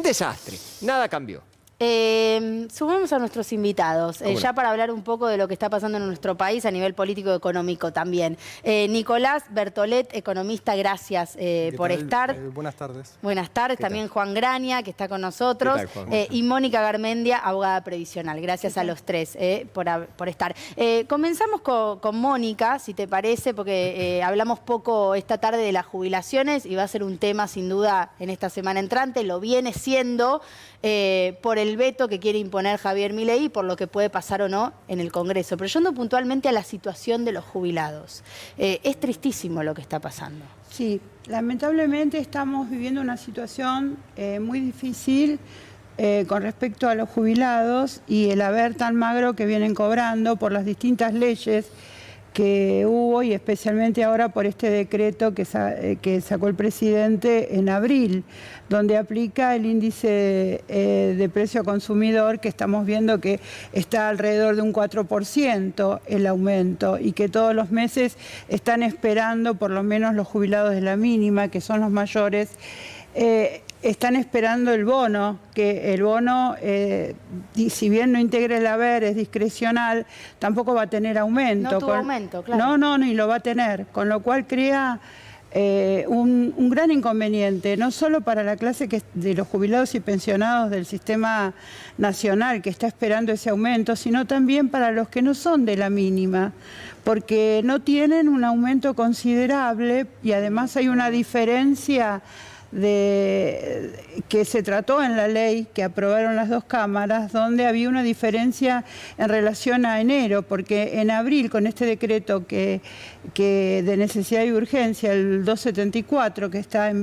Un desastre, nada cambió. Sumamos a nuestros invitados, ya para hablar un poco de lo que está pasando en nuestro país a nivel político y económico también. Nicolás Bertolet, economista, gracias por estar. Buenas tardes. Buenas tardes. También Juan Graña, que está con nosotros. Y Mónica Garmendia, abogada previsional. Gracias a los tres por estar. Comenzamos con Mónica, si te parece, porque hablamos poco esta tarde de las jubilaciones y va a ser un tema sin duda en esta semana entrante. Lo viene siendo por el veto que quiere imponer Javier Milei y por lo que puede pasar o no en el Congreso. Pero yendo puntualmente a la situación de los jubilados. Es tristísimo lo que está pasando. Sí, lamentablemente estamos viviendo una situación muy difícil con respecto a los jubilados y el haber tan magro que vienen cobrando por las distintas leyes que hubo y especialmente ahora por este decreto que sacó el presidente en abril, donde aplica el índice de precio consumidor, que estamos viendo que está alrededor de un 4% el aumento y que todos los meses están esperando, por lo menos los jubilados de la mínima, que son los mayores, están esperando el bono, que el bono, si bien no integra el haber, es discrecional, tampoco va a tener aumento. No tuvo aumento, claro. No, ni lo va a tener, con lo cual crea un gran inconveniente, no solo para la clase de los jubilados y pensionados del sistema nacional que está esperando ese aumento, sino también para los que no son de la mínima, porque no tienen un aumento considerable y además hay una diferencia que se trató en la ley que aprobaron las dos cámaras, donde había una diferencia en relación a enero, porque en abril, con este decreto que de necesidad y urgencia, el 274 que está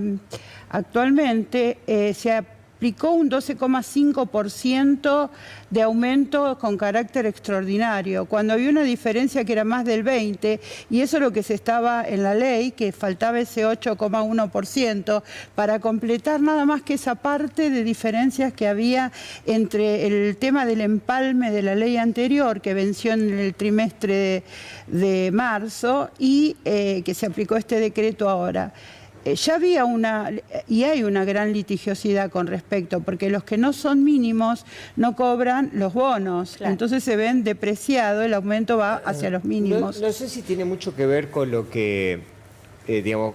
actualmente, se aplicó un 12,5% de aumento con carácter extraordinario, cuando había una diferencia que era más del 20%, y eso es lo que se estaba en la ley, que faltaba ese 8,1% para completar nada más que esa parte de diferencias que había entre el tema del empalme de la ley anterior, que venció en el trimestre de marzo, y que se aplicó este decreto ahora. Ya había y hay una gran litigiosidad con respecto, porque los que no son mínimos no cobran los bonos, claro. Entonces se ven depreciado, el aumento va hacia los mínimos. No sé si tiene mucho que ver con lo que, digamos,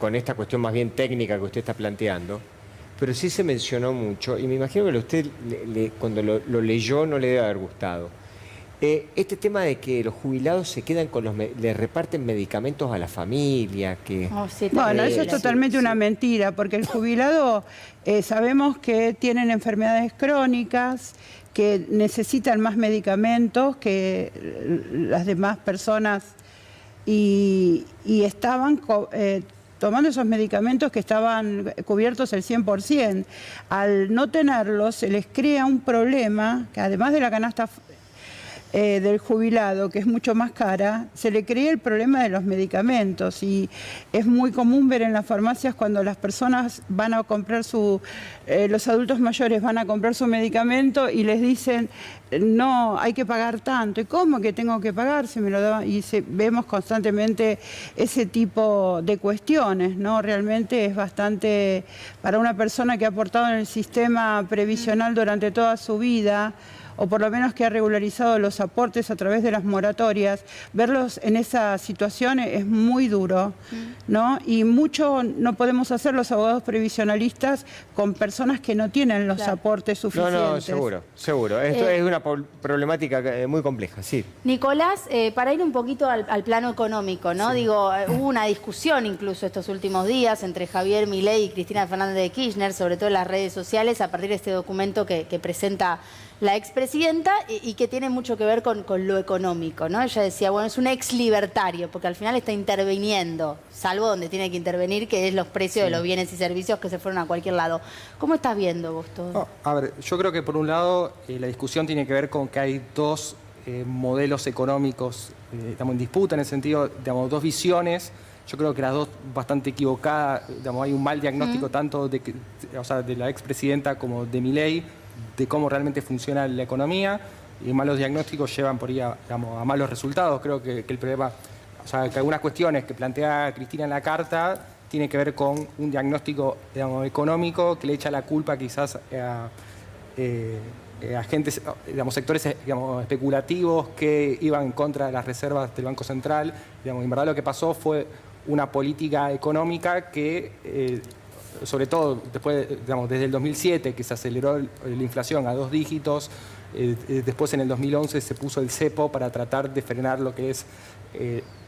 con esta cuestión más bien técnica que usted está planteando, pero sí se mencionó mucho, y me imagino que usted cuando lo leyó no le debe haber gustado. Este tema de que los jubilados se quedan le reparten medicamentos a la familia, que... Bueno, eso es totalmente una mentira, porque el jubilado sabemos que tienen enfermedades crónicas, que necesitan más medicamentos que las demás personas y estaban tomando esos medicamentos que estaban cubiertos el 100%. Al no tenerlos, se les crea un problema, que además de la canasta del jubilado, que es mucho más cara, se le crea el problema de los medicamentos, y es muy común ver en las farmacias cuando las personas van a comprar los adultos mayores van a comprar su medicamento y les dicen, no, hay que pagar tanto. ¿Y cómo que tengo que pagar? Si me lo daban? Y vemos constantemente ese tipo de cuestiones, ¿no? Realmente es bastante, para una persona que ha aportado en el sistema previsional durante toda su vida, o por lo menos que ha regularizado los aportes a través de las moratorias, verlos en esa situación es muy duro, ¿no? Y mucho no podemos hacer los abogados previsionalistas con personas que no tienen los aportes suficientes. No, seguro. Esto es una problemática muy compleja, sí. Nicolás, para ir un poquito al plano económico, ¿no? Sí. Digo, hubo una discusión incluso estos últimos días entre Javier Milei y Cristina Fernández de Kirchner, sobre todo en las redes sociales, a partir de este documento que presenta la expresidenta y que tiene mucho que ver con lo económico, ¿no? Ella decía, bueno, es un ex libertario, porque al final está interviniendo, salvo donde tiene que intervenir, que es los precios de los bienes y servicios que se fueron a cualquier lado. ¿Cómo estás viendo vos todo? No, a ver, yo creo que por un lado la discusión tiene que ver con que hay dos modelos económicos, estamos en disputa en el sentido, digamos, dos visiones. Yo creo que las dos bastante equivocadas, digamos, hay un mal diagnóstico tanto de la expresidenta como de Milei, de cómo realmente funciona la economía, y malos diagnósticos llevan por ahí a malos resultados. Creo que el problema, que algunas cuestiones que plantea Cristina en la carta tiene que ver con un diagnóstico, digamos, económico que le echa la culpa quizás a agentes, digamos, sectores, digamos, especulativos que iban en contra de las reservas del Banco Central. Digamos, en verdad lo que pasó fue una política económica que, sobre todo después, digamos, desde el 2007, que se aceleró la inflación a 2 dígitos, después en el 2011 se puso el cepo para tratar de frenar lo que es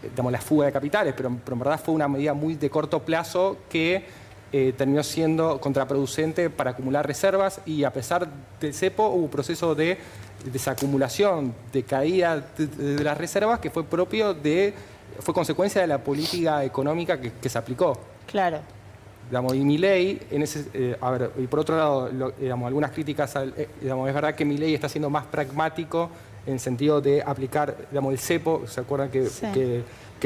digamos, la fuga de capitales, pero en verdad fue una medida muy de corto plazo que terminó siendo contraproducente para acumular reservas, y a pesar del cepo hubo un proceso de desacumulación, de caída de las reservas que fue fue consecuencia de la política económica que se aplicó. Claro. Digamos, y Milei, y por otro lado, digamos, algunas críticas, digamos, es verdad que Milei está siendo más pragmático en el sentido de aplicar, digamos, el cepo. ¿Se acuerdan que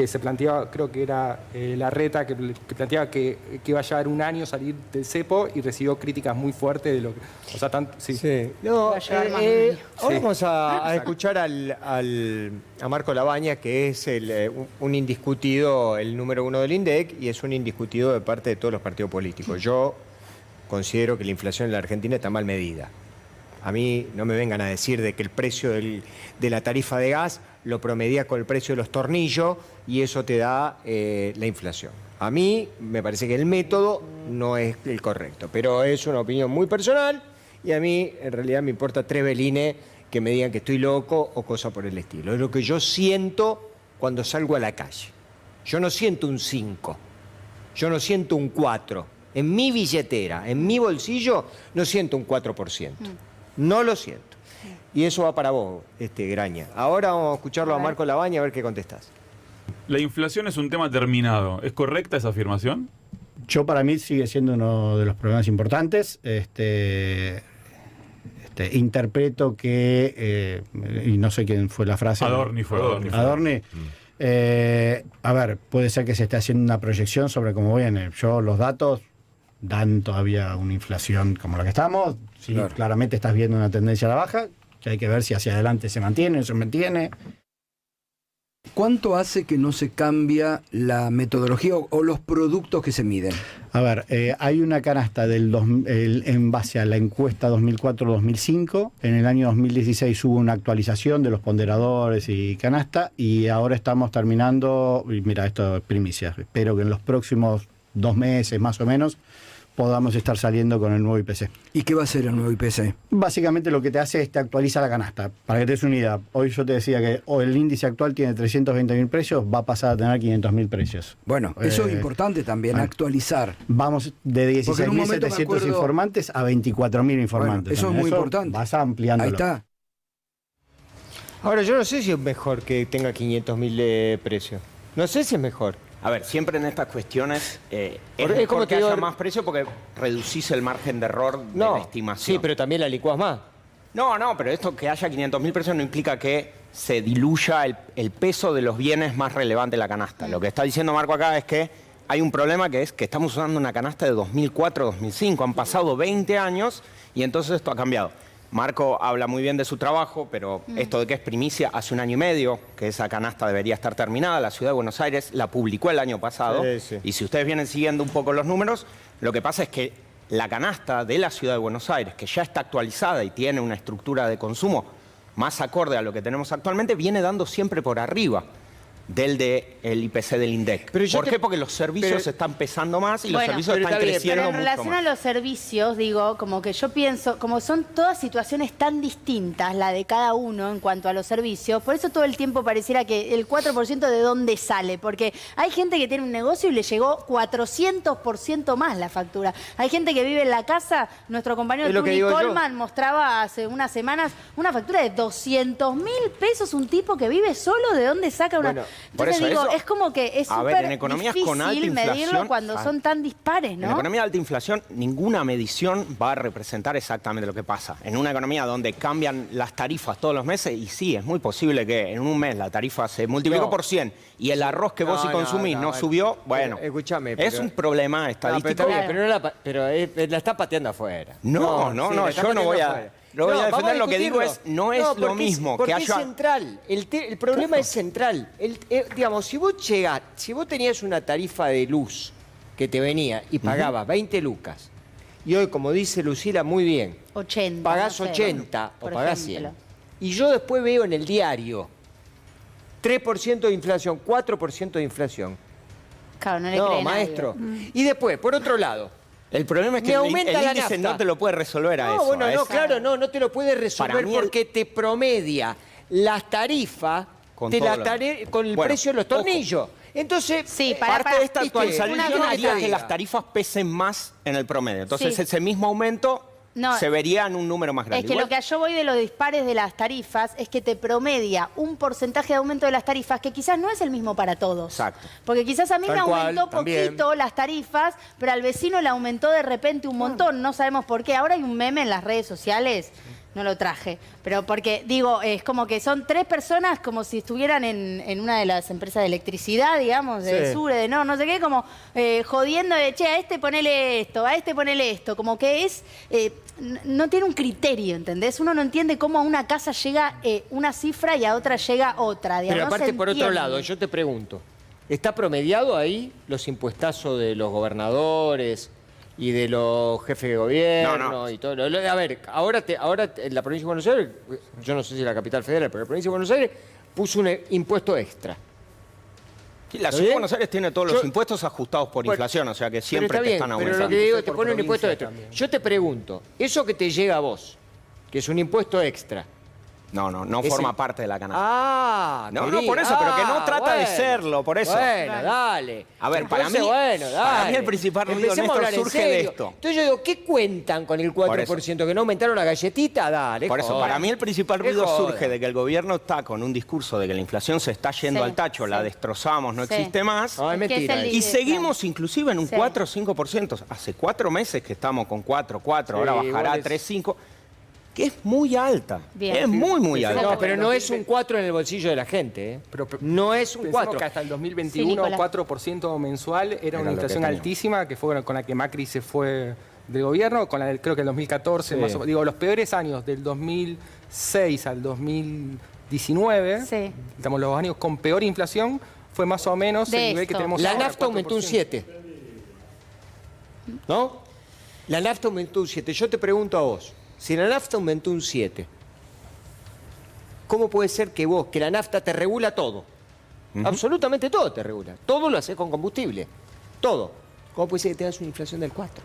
se planteaba, creo que era Larreta, que planteaba que iba a llevar un año salir del cepo, y recibió críticas muy fuertes de lo que... O sea, sí. No, ahora vamos a escuchar a Marco Lavagna, que es un indiscutido, el número 1 del INDEC, y es un indiscutido de parte de todos los partidos políticos. Yo considero que la inflación en la Argentina está mal medida. A mí no me vengan a decir de que el precio de la tarifa de gas lo promedia con el precio de los tornillos y eso te da la inflación. A mí me parece que el método no es el correcto, pero es una opinión muy personal, y a mí en realidad me importa 3 velines que me digan que estoy loco o cosa por el estilo. Es lo que yo siento cuando salgo a la calle. Yo no siento un 5, yo no siento un 4. En mi billetera, en mi bolsillo, no siento un 4%. No lo siento. Y eso va para vos, Graña. Ahora vamos a escucharlo a Marco Lavagna a ver qué contestás. La inflación es un tema terminado. ¿Es correcta esa afirmación? Yo, para mí, sigue siendo uno de los problemas importantes. Interpreto que, y no sé quién fue la frase. Adorni fue. Adorni. A ver, puede ser que se esté haciendo una proyección sobre cómo viene. Yo, los datos dan todavía una inflación como la que estamos. Sí, claro. Claramente estás viendo una tendencia a la baja, que hay que ver si hacia adelante se mantiene o se mantiene. ¿Cuánto hace que no se cambia la metodología o los productos que se miden? A ver, hay una canasta en base a la encuesta 2004-2005. En el año 2016 hubo una actualización de los ponderadores y canasta, y ahora estamos terminando, y mira, esto es primicia, espero que en los próximos 2 meses más o menos podamos estar saliendo con el nuevo IPC. ¿Y qué va a ser el nuevo IPC? Básicamente lo que te hace es te actualiza la canasta. Para que te des una idea, hoy yo te decía que el índice actual tiene 320.000 precios, va a pasar a tener 500.000 precios. Bueno, eso es importante también, actualizar. Vamos de 16.700 informantes a 24.000 informantes. Bueno, eso es muy importante. Vas ampliándolo. Ahí está. Ahora, yo no sé si es mejor que tenga 500.000 de precio. No sé si es mejor. A ver, siempre en estas cuestiones es como que haya más precio porque reducís el margen de error de la estimación. Sí, pero también la licuás más. No, pero esto que haya 500.000 pesos no implica que se diluya el peso de los bienes más relevantes de la canasta. Lo que está diciendo Marco acá es que hay un problema, que es que estamos usando una canasta de 2004-2005. Han pasado 20 años y entonces esto ha cambiado. Marco habla muy bien de su trabajo, pero esto de que es primicia, hace 1 año y medio que esa canasta debería estar terminada. La Ciudad de Buenos Aires la publicó el año pasado. Sí. Y si ustedes vienen siguiendo un poco los números, lo que pasa es que la canasta de la Ciudad de Buenos Aires, que ya está actualizada y tiene una estructura de consumo más acorde a lo que tenemos actualmente, viene dando siempre por arriba del IPC del INDEC. ¿Por qué? Porque los servicios están pesando más y los servicios están creciendo mucho más. Pero en relación a los servicios, digo, como que yo pienso, como son todas situaciones tan distintas, la de cada uno en cuanto a los servicios, por eso todo el tiempo pareciera que el 4% de dónde sale, porque hay gente que tiene un negocio y le llegó 400% más la factura. Hay gente que vive en la casa, nuestro compañero Tuni Coleman mostraba hace unas semanas una factura de 200.000 pesos, un tipo que vive solo, ¿de dónde saca una...? Entonces digo, es como que es súper difícil medirlo cuando son tan dispares, ¿no? En economía de alta inflación, ninguna medición va a representar exactamente lo que pasa. En una economía donde cambian las tarifas todos los meses, y sí, es muy posible que en un mes la tarifa se multiplicó por 100 y el arroz que vos consumís no subió, bueno, escúchame, es un problema estadístico. Pero la está pateando afuera. No, yo no voy a... Lo voy a defender, lo que digo es, no es lo mismo que haya... es central, el problema es central. Digamos, si vos tenías una tarifa de luz que te venía y pagabas 20 lucas, y hoy, como dice Lucila muy bien, 80, pagás no sé, 80 o por pagás ejemplo. 100. Y yo después veo en el diario 3% de inflación, 4% de inflación. Claro, no le cree maestro. nadie. Y después, por otro lado, El problema es que me el aumenta la índice nafta. no te lo puede resolver a no, eso. bueno, a no, eso. claro, no te lo puede resolver Para mí porque te promedia las tarifas Con de todo la lo- con el Bueno, precio de los tornillos. Entonces, Sí, Parte de esta ¿viste? actualización Una haría cosa que las tarifas pesen más en el promedio. Entonces, Sí. ese mismo aumento No, se vería en un número más grande. Es que Igual- lo que yo voy de los dispares de las tarifas es que te promedia un porcentaje de aumento de las tarifas que quizás no es el mismo para todos. Exacto. Porque quizás a mí Tal me cual, aumentó también. poquito las tarifas, pero al vecino le aumentó de repente un montón. No sabemos por qué. Ahora hay un meme en las redes sociales. No lo traje, pero porque, digo, es como que son 3 personas como si estuvieran en una de las empresas de electricidad, digamos, de Sí. Sure, de no sé qué, como jodiendo de, che, a este ponele esto, a este ponele esto, como que es, no tiene un criterio, ¿entendés? Uno no entiende cómo a una casa llega una cifra y a otra llega otra, digamos. pero no se aparte, por otro entiende. lado, yo te pregunto, ¿está promediado ahí los impuestazos de los gobernadores y de los jefes de gobierno? No. Y todo? A ver, ahora en la provincia de Buenos Aires, yo no sé si la capital federal, pero la provincia de Buenos Aires puso un impuesto extra. Sí, la ¿Está Ciudad de bien? Buenos Aires tiene todos los Yo- impuestos ajustados por Bueno, inflación, o sea que Pero siempre está te bien, están pero aumentando. lo que digo, te Por pone un impuesto provincia extra. también. Yo te pregunto, eso que te llega a vos, que es un impuesto extra. No Ese- forma parte de la canasta. Ah, No, querido. por eso, pero que no trata de bueno. serlo, por eso. Bueno, dale. A ver, para Entonces, mí- bueno, para dale. mí el principal ruido, Empecemos a Néstor, hablar en surge de serio. esto. Entonces yo digo, ¿qué cuentan con el 4%? ¿Que no aumentaron la galletita? Dale, Por eso, joder. para mí el principal Qué ruido joda. surge de que el gobierno está con un discurso de que la inflación se está yendo Sí, al tacho, la sí. destrozamos, no Sí. existe más. No, es Es que es mentira. el- Y seguimos inclusive en un Sí. 4 o 5%. Hace 4 meses que estamos con 4, ahora Sí, bajará a igual es- 3, 5, que es muy alta. Bien. Es muy alta. No, pero no es un 4 en el bolsillo de la gente, ¿eh? Pero no es un Pensemos 4. que hasta el Sí, 2021, Nicolás. 4% mensual era una lo que inflación teníamos. altísima, que fue con la que Macri se fue del gobierno, con la del, creo que el 2014, Sí. más o menos. Digo, los peores años, del 2006 al 2019, Sí. digamos, los años con peor inflación, fue más o menos De el nivel que esto. tenemos La ahora, nafta aumentó un 7. ¿No? La nafta aumentó un 7. Yo te pregunto a vos, si la nafta aumentó un 7, ¿cómo puede ser que vos, que la nafta te regula todo? Absolutamente todo te regula. Todo lo haces con combustible. Todo. ¿Cómo puede ser que tengas una inflación del 4?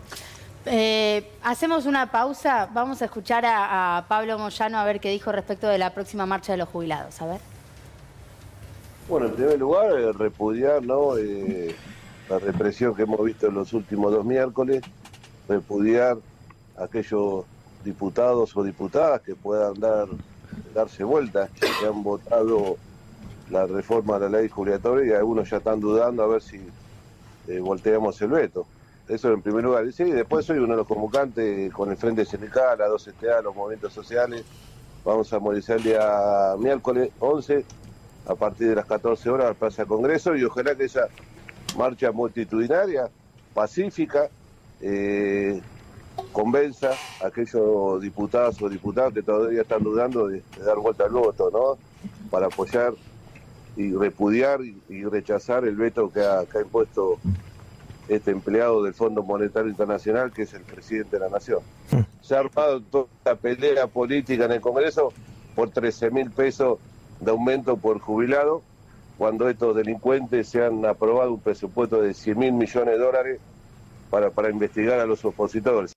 Hacemos una pausa. Vamos a escuchar a Pablo Moyano a ver qué dijo respecto de la próxima marcha de los jubilados. A ver. Bueno, en primer lugar, repudiar, ¿no? La represión que hemos visto en los últimos 2 miércoles, repudiar a aquellos diputados o diputadas que puedan darse vueltas, que han votado la reforma de la ley jubilatoria y algunos ya están dudando a ver si volteamos el veto. Eso en primer lugar. Y sí, después soy uno de los convocantes con el Frente Sindical, la 2STA, los movimientos sociales. Vamos a movilizar el día miércoles 11 a partir de las 14 horas al Plaza Congreso y ojalá que esa marcha multitudinaria, pacífica, convenza a aquellos diputados o diputadas que todavía están dudando de dar vuelta al voto, ¿no? Para apoyar y repudiar y rechazar el veto que ha impuesto este empleado del Fondo Monetario Internacional, que es el presidente de la Nación. Se ha armado toda la pelea política en el Congreso por 13.000 pesos de aumento por jubilado, cuando estos delincuentes se han aprobado un presupuesto de 100.000 millones de dólares para investigar a los opositores.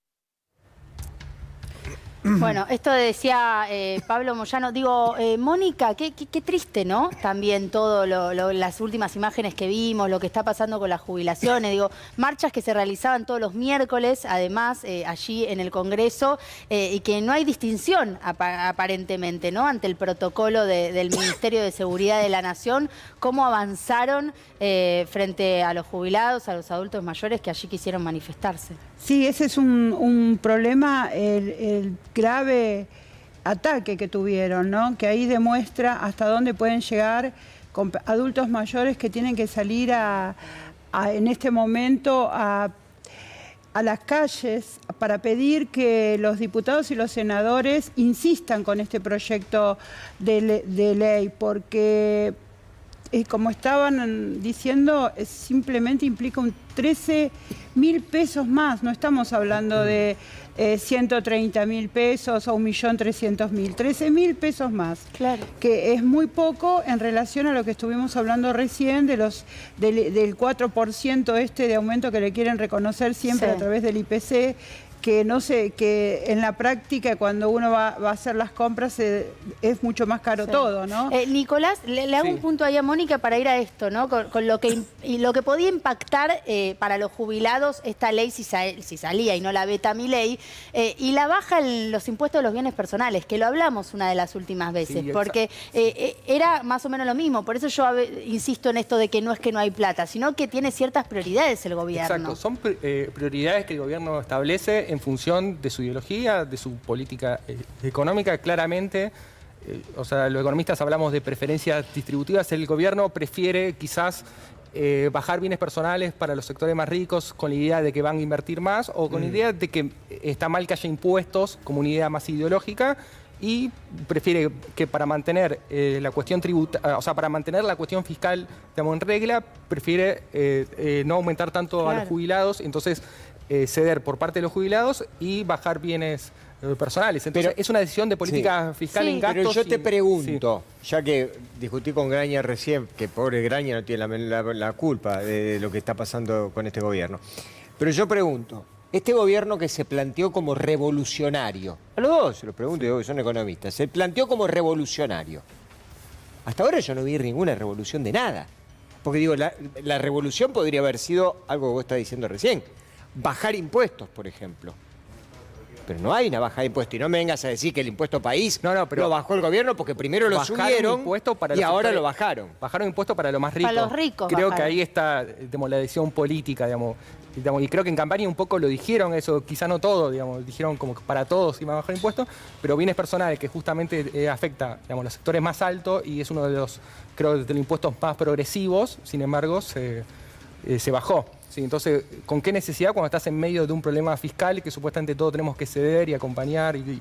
Bueno, esto decía Pablo Moyano. Digo, Mónica, qué triste, ¿no? También todo las últimas imágenes que vimos, lo que está pasando con las jubilaciones. Digo, marchas que se realizaban todos los miércoles, además, allí en el Congreso, y que no hay distinción, aparentemente, ¿no? Ante el protocolo del Ministerio de Seguridad de la Nación, cómo avanzaron frente a los jubilados, a los adultos mayores que allí quisieron manifestarse. Sí, ese es un problema, el grave ataque que tuvieron, ¿no? Que ahí demuestra hasta dónde pueden llegar con adultos mayores que tienen que salir en este momento a las calles para pedir que los diputados y los senadores insistan con este proyecto de ley, porque como estaban diciendo, simplemente implica un 13.000 pesos más. No estamos hablando de 130.000 pesos o 1.300.000. 13.000 pesos más. Claro. Que es muy poco en relación a lo que estuvimos hablando recién del 4% de aumento que le quieren reconocer siempre a través del IPC. Que no sé, que en la práctica cuando uno va a hacer las compras es mucho más caro todo, ¿no? Nicolás, le hago un punto ahí a Mónica para ir a esto, ¿no? Con lo que podía impactar para los jubilados esta ley si salía y no la veta mi ley, y la baja los impuestos de los bienes personales, que lo hablamos una de las últimas veces, porque era más o menos lo mismo. Por eso yo insisto en esto de que no es que no hay plata, sino que tiene ciertas prioridades el gobierno. Exacto, son prioridades que el gobierno establece en función de su ideología, de su política económica. Claramente, o sea, los economistas hablamos de preferencias distributivas. El gobierno prefiere quizás bajar bienes personales para los sectores más ricos con la idea de que van a invertir más o con la idea de que está mal que haya impuestos como una idea más ideológica, y prefiere que para mantener la cuestión o sea, para mantener la cuestión fiscal, digamos, en regla, prefiere no aumentar tanto a los jubilados. Entonces ceder por parte de los jubilados y bajar bienes personales. Entonces, es una decisión de política fiscal en gastos. Pero yo te pregunto, ya que discutí con Graña recién, que pobre Graña no tiene la culpa de lo que está pasando con este gobierno, pero yo pregunto, este gobierno que se planteó como revolucionario, a los dos se los pregunto, digo que son economistas, se planteó como revolucionario. Hasta ahora yo no vi ninguna revolución de nada. Porque digo, la revolución podría haber sido algo que vos estás diciendo recién. Bajar impuestos, por ejemplo. Pero no hay una bajada de impuestos. Y no me vengas a decir que el impuesto país pero lo bajó el gobierno porque primero lo subieron y ahora lo bajaron. Bajaron impuestos para los más ricos. Para los ricos. Creo que ahí está, digamos, la decisión política, digamos, y creo que en campaña un poco lo dijeron eso, quizá no todo, digamos, dijeron como que para todos iban a bajar impuestos, pero bienes personales que justamente afecta, digamos, los sectores más altos y es uno de los, creo, de los impuestos más progresivos, sin embargo, se bajó. Sí, entonces, ¿con qué necesidad cuando estás en medio de un problema fiscal que supuestamente todos tenemos que ceder y acompañar y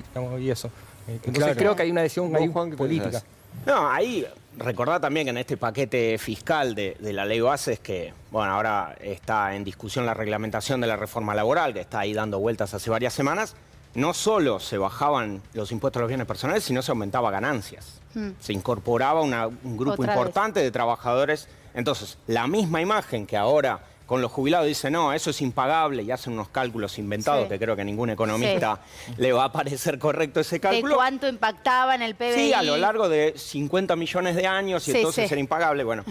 eso? Entonces creo que hay una decisión política. No, ahí recordá también que en este paquete fiscal de la ley Bases, que bueno, ahora está en discusión la reglamentación de la reforma laboral, que está ahí dando vueltas hace varias semanas, no solo se bajaban los impuestos a los bienes personales, sino se aumentaba ganancias. Se incorporaba un grupo importante de trabajadores. Entonces, la misma imagen que ahora con los jubilados dice, no, eso es impagable, y hacen unos cálculos inventados que creo que a ningún economista le va a parecer correcto ese cálculo. ¿De cuánto impactaba en el PBI? Sí, a lo largo de 50 millones de años y entonces era impagable. Bueno,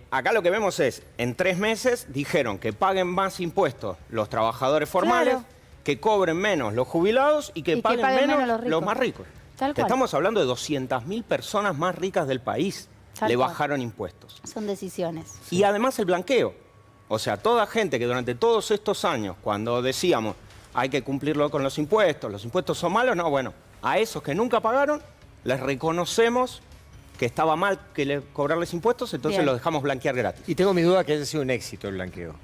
acá lo que vemos es, en 3 meses dijeron que paguen más impuestos los trabajadores formales, que cobren menos los jubilados y que paguen menos los más ricos. Estamos hablando de 200.000 personas más ricas del país. Le bajaron impuestos. Son decisiones. Y además el blanqueo. O sea, toda gente que durante todos estos años, cuando decíamos hay que cumplirlo con los impuestos son malos, no, bueno, a esos que nunca pagaron les reconocemos que estaba mal cobrarles impuestos, entonces los dejamos blanquear gratis. Y tengo mi duda que haya sido un éxito el blanqueo.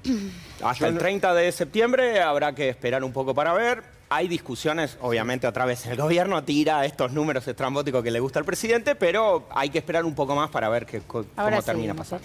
Hasta el 30 de septiembre habrá que esperar un poco para ver. Hay discusiones, obviamente otra vez el gobierno tira estos números estrambóticos que le gusta al presidente, pero hay que esperar un poco más para ver cómo termina pasando.